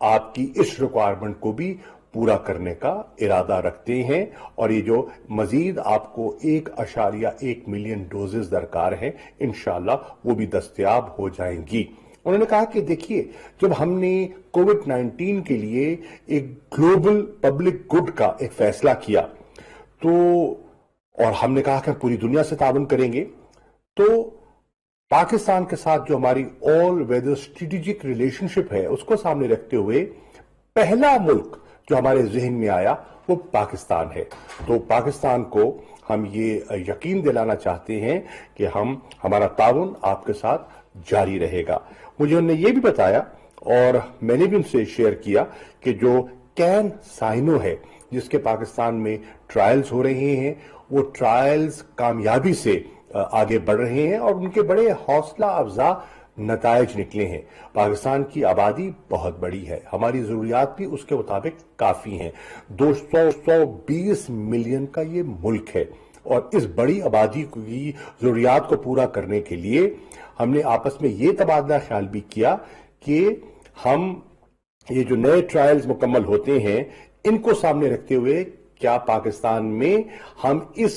آپ کی اس ریکوائرمنٹ کو بھی پورا کرنے کا ارادہ رکھتے ہیں، اور یہ جو مزید آپ کو 1.1 ملین ڈوزز درکار ہیں انشاءاللہ وہ بھی دستیاب ہو جائیں گی۔ انہوں نے کہا کہ دیکھیے، جب ہم نے کووڈ 19 کے لیے ایک گلوبل پبلک گڈ کا ایک فیصلہ کیا تو، اور ہم نے کہا کہ ہم پوری دنیا سے تعاون کریں گے، تو پاکستان کے ساتھ جو ہماری آل ویدر اسٹریٹجک ریلیشن شپ ہے اس کو سامنے رکھتے ہوئے پہلا ملک جو ہمارے ذہن میں آیا وہ پاکستان ہے۔ تو پاکستان کو ہم یہ یقین دلانا چاہتے ہیں کہ ہمارا تعاون آپ کے ساتھ جاری رہے گا۔ مجھے انہوں نے یہ بھی بتایا اور میں نے بھی ان سے شیئر کیا کہ جو کین سائنو ہے جس کے پاکستان میں ٹرائلز ہو رہے ہیں، وہ ٹرائلز کامیابی سے آگے بڑھ رہے ہیں اور ان کے بڑے حوصلہ افزا نتائج نکلے ہیں۔ پاکستان کی آبادی بہت بڑی ہے، ہماری ضروریات بھی اس کے مطابق کافی ہیں۔ 220 ملین کا یہ ملک ہے، اور اس بڑی آبادی کی ضروریات کو پورا کرنے کے لیے ہم نے آپس میں یہ تبادلہ خیال بھی کیا کہ ہم یہ جو نئے ٹرائلز مکمل ہوتے ہیں ان کو سامنے رکھتے ہوئے کیا پاکستان میں ہم اس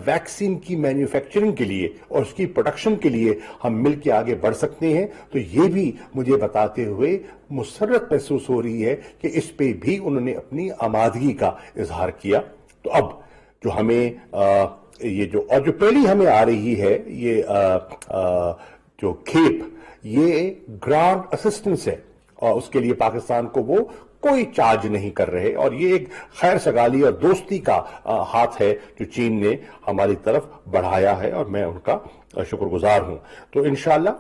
ویکسین کی مینوفیکچرنگ کے لیے اور اس کی پروڈکشن کے لیے ہم مل کے آگے بڑھ سکتے ہیں۔ تو یہ بھی مجھے بتاتے ہوئے مسرت محسوس ہو رہی ہے کہ اس پہ بھی انہوں نے اپنی آمادگی کا اظہار کیا۔ تو اب جو ہمیں یہ جو پہلی ہمیں آ رہی ہے یہ جو کھیپ، یہ گرانٹ اسسٹنس ہے، اور اس کے لیے پاکستان کو وہ کوئی چارج نہیں کر رہے، اور یہ ایک خیر سگالی اور دوستی کا ہاتھ ہے جو چین نے ہماری طرف بڑھایا ہے، اور میں ان کا شکر گزار ہوں۔ تو انشاءاللہ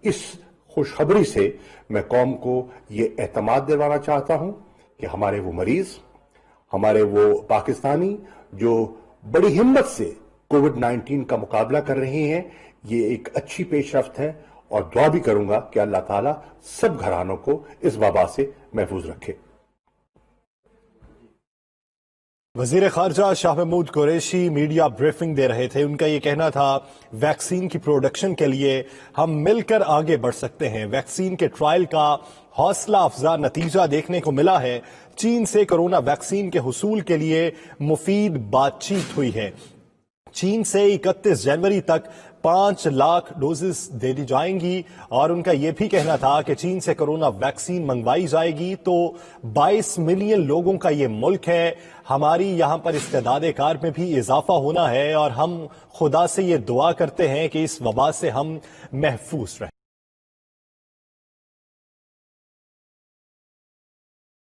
اس خوشخبری سے میں قوم کو یہ اعتماد دلوانا چاہتا ہوں کہ ہمارے وہ مریض، ہمارے وہ پاکستانی جو بڑی ہمت سے کووڈ 19 کا مقابلہ کر رہے ہیں، یہ ایک اچھی پیش رفت ہے، اور دعا بھی کروں گا کہ اللہ تعالیٰ سب گھرانوں کو اس وبا سے محفوظ رکھے۔ وزیر خارجہ شاہ محمود قریشی میڈیا بریفنگ دے رہے تھے۔ ان کا یہ کہنا تھا ویکسین کی پروڈکشن کے لیے ہم مل کر آگے بڑھ سکتے ہیں۔ ویکسین کے ٹرائل کا حوصلہ افزا نتیجہ دیکھنے کو ملا ہے۔ چین سے کورونا ویکسین کے حصول کے لیے مفید بات چیت ہوئی ہے۔ چین سے 31 جنوری تک 5 لاکھ ڈوزز دے دی جائیں گی، اور ان کا یہ بھی کہنا تھا کہ چین سے کورونا ویکسین منگوائی جائے گی تو 22 ملین لوگوں کا یہ ملک ہے۔ ہماری یہاں پر استعداد کار میں بھی اضافہ ہونا ہے، اور ہم خدا سے یہ دعا کرتے ہیں کہ اس وبا سے ہم محفوظ رہیں۔